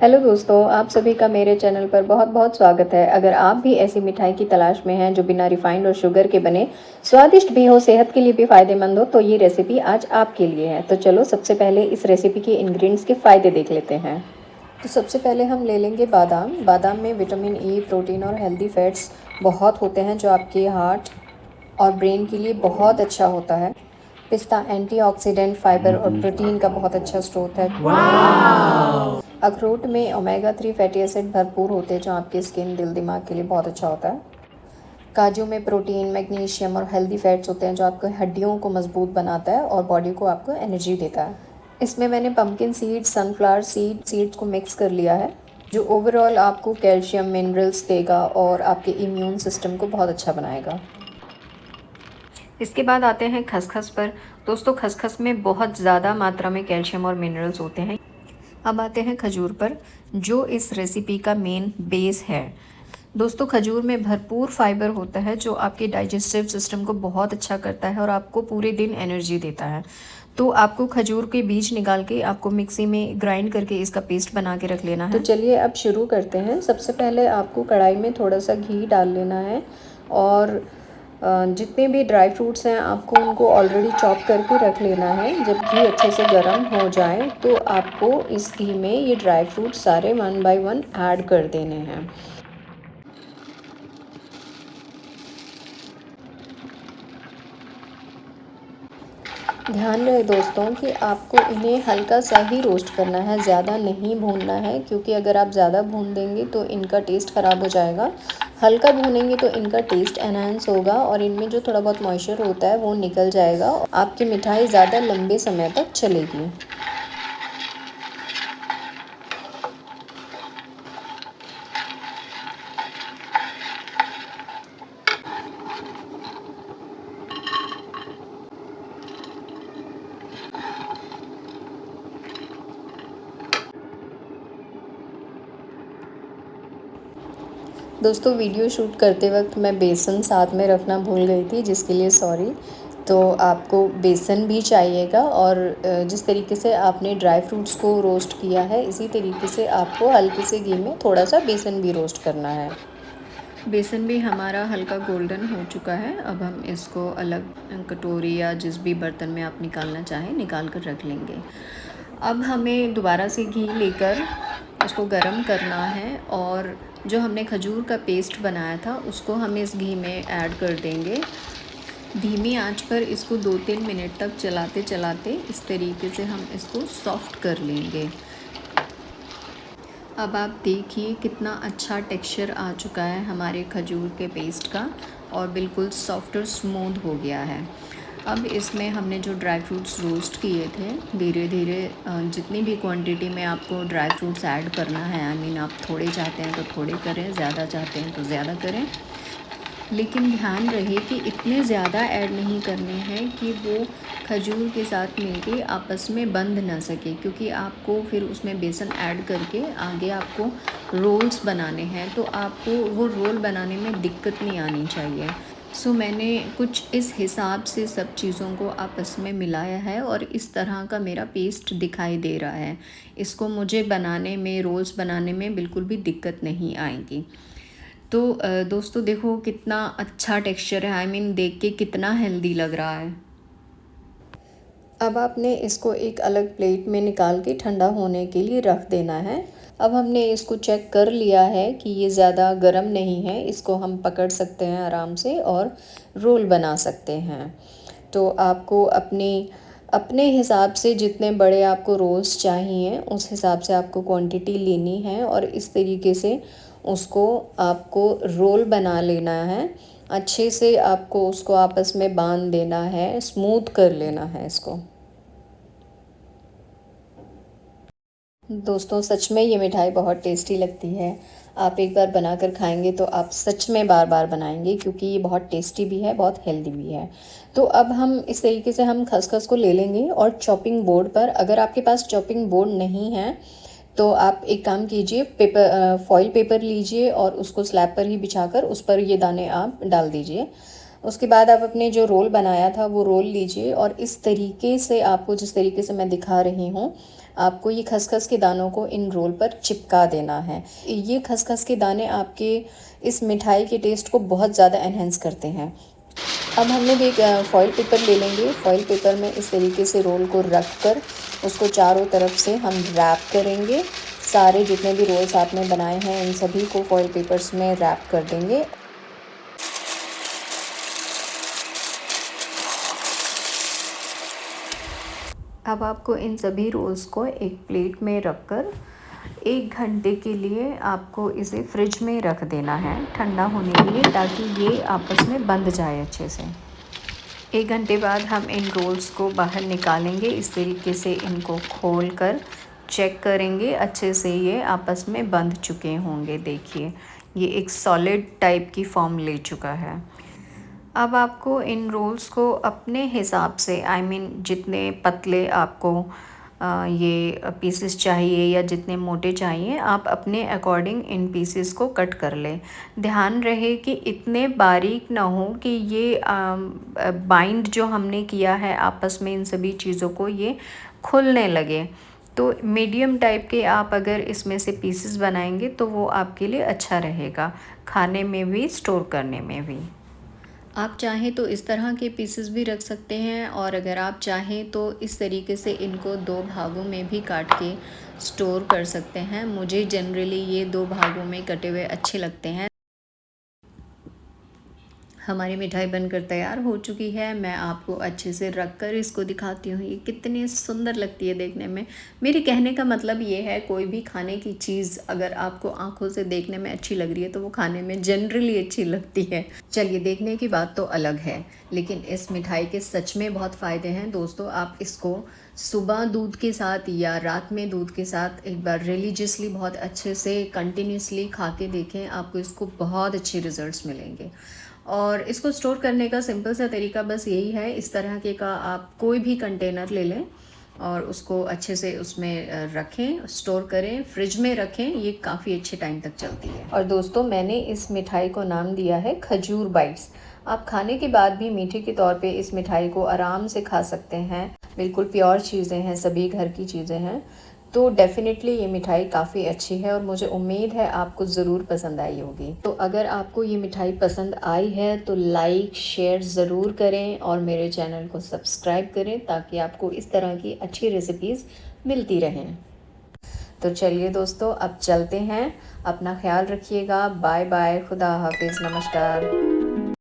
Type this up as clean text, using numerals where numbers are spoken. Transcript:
Hello दोस्तों, आप सभी का मेरे चैनल पर बहुत-बहुत स्वागत है। अगर आप भी ऐसी मिठाई की तलाश में हैं जो बिना रिफाइंड और शुगर के बने, स्वादिष्ट भी हो, सेहत के लिए भी फ़ायदेमंद हो, तो ये रेसिपी आज आपके लिए है। तो चलो सबसे पहले इस रेसिपी के इंग्रेडिएंट्स के फ़ायदे देख लेते हैं। तो सबसे पहले हम ले लेंगे बादाम। बादाम में विटामिन ई, प्रोटीन और हेल्दी फैट्स बहुत होते हैं जो आपके हार्ट और ब्रेन के लिए बहुत अच्छा होता है। पिस्ता एंटीऑक्सीडेंट, फाइबर और प्रोटीन का बहुत अच्छा स्रोत है। अखरोट में ओमेगा 3 फैटी एसिड भरपूर होते हैं जो आपकी स्किन, दिल, दिमाग के लिए बहुत अच्छा होता है। काजू में प्रोटीन, मैग्नीशियम और हेल्दी फैट्स होते हैं जो आपको हड्डियों को मजबूत बनाता है और बॉडी को आपको एनर्जी देता है। इसमें मैंने पम्पकिन सीड्स, सनफ्लावर सीड्स को मिक्स कर लिया है जो ओवरऑल आपको कैल्शियम, मिनरल्स देगा और आपके इम्यून सिस्टम को बहुत अच्छा बनाएगा। इसके बाद आते हैं खसखस पर। दोस्तों, खसखस में बहुत ज़्यादा मात्रा में कैल्शियम और मिनरल्स होते हैं। अब आते हैं खजूर पर, जो इस रेसिपी का मेन बेस है। दोस्तों, खजूर में भरपूर फाइबर होता है जो आपके डाइजेस्टिव सिस्टम को बहुत अच्छा करता है और आपको पूरे दिन एनर्जी देता है। तो आपको खजूर के बीज निकाल के आपको मिक्सी में ग्राइंड करके इसका पेस्ट बना के रख लेना है। तो चलिए अब शुरू करते हैं। सबसे पहले आपको कढ़ाई में थोड़ा सा घी डाल लेना है और जितने भी ड्राई फ्रूट्स हैं आपको उनको ऑलरेडी चॉप करके रख लेना है। जब घी अच्छे से गर्म हो जाए तो आपको इस घी में ये ड्राई फ्रूट सारे 1 बाय 1 ऐड कर देने हैं। ध्यान रहे दोस्तों कि आपको इन्हें हल्का सा ही रोस्ट करना है, ज़्यादा नहीं भूनना है, क्योंकि अगर आप ज़्यादा भून देंगे तो इनका टेस्ट ख़राब हो जाएगा। हल्का भूनेंगे तो इनका टेस्ट एनहांस होगा और इनमें जो थोड़ा बहुत मॉइस्चर होता है वो निकल जाएगा। आपकी मिठाई ज़्यादा लंबे समय तक चलेगी। दोस्तों, वीडियो शूट करते वक्त मैं बेसन साथ में रखना भूल गई थी, जिसके लिए सॉरी। तो आपको बेसन भी चाहिएगा और जिस तरीके से आपने ड्राई फ्रूट्स को रोस्ट किया है इसी तरीके से आपको हल्के से घी में थोड़ा सा बेसन भी रोस्ट करना है। बेसन भी हमारा हल्का गोल्डन हो चुका है। अब हम इसको अलग कटोरी या जिस भी बर्तन में आप निकालना चाहें निकाल कर रख लेंगे। अब हमें दोबारा से घी लेकर उसको गरम करना है और जो हमने खजूर का पेस्ट बनाया था उसको हम इस घी में ऐड कर देंगे। धीमी आंच पर इसको 2-3 मिनट तक चलाते चलाते इस तरीके से हम इसको सॉफ्ट कर लेंगे। अब आप देखिए कितना अच्छा टेक्सचर आ चुका है हमारे खजूर के पेस्ट का और बिल्कुल सॉफ्ट और स्मूथ हो गया है। अब इसमें हमने जो ड्राई फ्रूट्स रोस्ट किए थे, धीरे धीरे जितनी भी क्वांटिटी में आपको ड्राई फ्रूट्स ऐड करना है, आई मीन आप थोड़े चाहते हैं तो थोड़े करें, ज़्यादा चाहते हैं तो ज़्यादा करें, लेकिन ध्यान रहे कि इतने ज़्यादा ऐड नहीं करने हैं कि वो खजूर के साथ मिलके आपस में बंध ना सके, क्योंकि आपको फिर उसमें बेसन ऐड करके आगे आपको रोल्स बनाने हैं, तो आपको वो रोल बनाने में दिक्कत नहीं आनी चाहिए। सो मैंने कुछ इस हिसाब से सब चीज़ों को आपस में मिलाया है और इस तरह का मेरा पेस्ट दिखाई दे रहा है। इसको मुझे बनाने में, रोल्स बनाने में बिल्कुल भी दिक्कत नहीं आएगी। तो दोस्तों देखो कितना अच्छा टेक्सचर है, आई मीन देख के कितना हेल्दी लग रहा है। अब आपने इसको एक अलग प्लेट में निकाल के ठंडा होने के लिए रख देना है। अब हमने इसको चेक कर लिया है कि ये ज़्यादा गर्म नहीं है, इसको हम पकड़ सकते हैं आराम से और रोल बना सकते हैं। तो आपको अपने हिसाब से जितने बड़े आपको रोल्स चाहिए उस हिसाब से आपको क्वांटिटी लेनी है और इस तरीके से उसको आपको रोल बना लेना है। अच्छे से आपको उसको आपस में बांध देना है, स्मूथ कर लेना है इसको। दोस्तों, सच में ये मिठाई बहुत टेस्टी लगती है। आप एक बार बनाकर खाएंगे तो आप सच में बार बार बनाएंगे, क्योंकि ये बहुत टेस्टी भी है, बहुत हेल्दी भी है। तो अब हम इस तरीके से हम खसखस को ले लेंगे और चॉपिंग बोर्ड पर, अगर आपके पास चॉपिंग बोर्ड नहीं है तो आप एक काम कीजिए, फॉइल पेपर लीजिए और उसको स्लैब पर ही बिछाकर उस पर ये दाने आप डाल दीजिए। उसके बाद आप अपने जो रोल बनाया था वो रोल लीजिए और इस तरीके से आपको, जिस तरीके से मैं दिखा रही हूँ, आपको ये खसखस के दानों को इन रोल पर चिपका देना है। ये खसखस के दाने आपके इस मिठाई के टेस्ट को बहुत ज़्यादा एनहेंस करते हैं। अब हम लोग एक फॉइल पेपर ले लेंगे। फॉइल पेपर में इस तरीके से रोल को रख कर उसको चारों तरफ से हम रैप करेंगे। सारे जितने भी रोल्स आपने बनाए हैं इन सभी को फॉइल पेपर्स में रैप कर देंगे। अब आपको इन सभी रोल्स को एक प्लेट में रखकर 1 घंटे के लिए आपको इसे फ्रिज में रख देना है ठंडा होने के लिए, ताकि ये आपस में बंध जाए अच्छे से। 1 घंटे बाद हम इन रोल्स को बाहर निकालेंगे। इस तरीके से इनको खोल कर चेक करेंगे, अच्छे से ये आपस में बंध चुके होंगे। देखिए ये एक सॉलिड टाइप की फॉर्म ले चुका है। अब आपको इन रोल्स को अपने हिसाब से जितने पतले आपको ये पीसेस चाहिए या जितने मोटे चाहिए, आप अपने अकॉर्डिंग इन पीसेस को कट कर लें। ध्यान रहे कि इतने बारीक ना हो कि ये बाइंड जो हमने किया है आपस में इन सभी चीज़ों को, ये खुलने लगे। तो मीडियम टाइप के आप अगर इसमें से पीसेस बनाएंगे तो वो आपके लिए अच्छा रहेगा, खाने में भी स्टोर करने में भी। आप चाहें तो इस तरह के पीसेस भी रख सकते हैं, और अगर आप चाहें तो इस तरीके से इनको 2 भागों में भी काट के स्टोर कर सकते हैं। मुझे जनरली ये 2 भागों में कटे हुए अच्छे लगते हैं। हमारी मिठाई बनकर तैयार हो चुकी है। मैं आपको अच्छे से रख कर इसको दिखाती हूँ, ये कितनी सुंदर लगती है देखने में। मेरे कहने का मतलब ये है, कोई भी खाने की चीज़ अगर आपको आंखों से देखने में अच्छी लग रही है तो वो खाने में जनरली अच्छी लगती है। चलिए, देखने की बात तो अलग है, लेकिन इस मिठाई के सच में बहुत फ़ायदे हैं दोस्तों। आप इसको सुबह दूध के साथ या रात में दूध के साथ एक बार रिलीजियसली बहुत अच्छे से कंटिन्यूसली खा के देखें, आपको इसको बहुत अच्छे रिज़ल्ट्स मिलेंगे। और इसको स्टोर करने का सिंपल सा तरीका बस यही है, इस तरह के का आप कोई भी कंटेनर ले लें और उसको अच्छे से उसमें रखें, स्टोर करें, फ्रिज में रखें, ये काफ़ी अच्छे टाइम तक चलती है। और दोस्तों, मैंने इस मिठाई को नाम दिया है खजूर बाइट्स। आप खाने के बाद भी मीठे के तौर पे इस मिठाई को आराम से खा सकते हैं। बिल्कुल प्योर चीज़ें हैं, सभी घर की चीज़ें हैं। तो डेफ़िनेटली ये मिठाई काफ़ी अच्छी है और मुझे उम्मीद है आपको ज़रूर पसंद आई होगी। तो अगर आपको ये मिठाई पसंद आई है तो लाइक शेयर ज़रूर करें और मेरे चैनल को सब्सक्राइब करें, ताकि आपको इस तरह की अच्छी रेसिपीज़ मिलती रहें। तो चलिए दोस्तों, अब चलते हैं। अपना ख्याल रखिएगा। बाय बाय, खुदा हाफिज़, नमस्कार।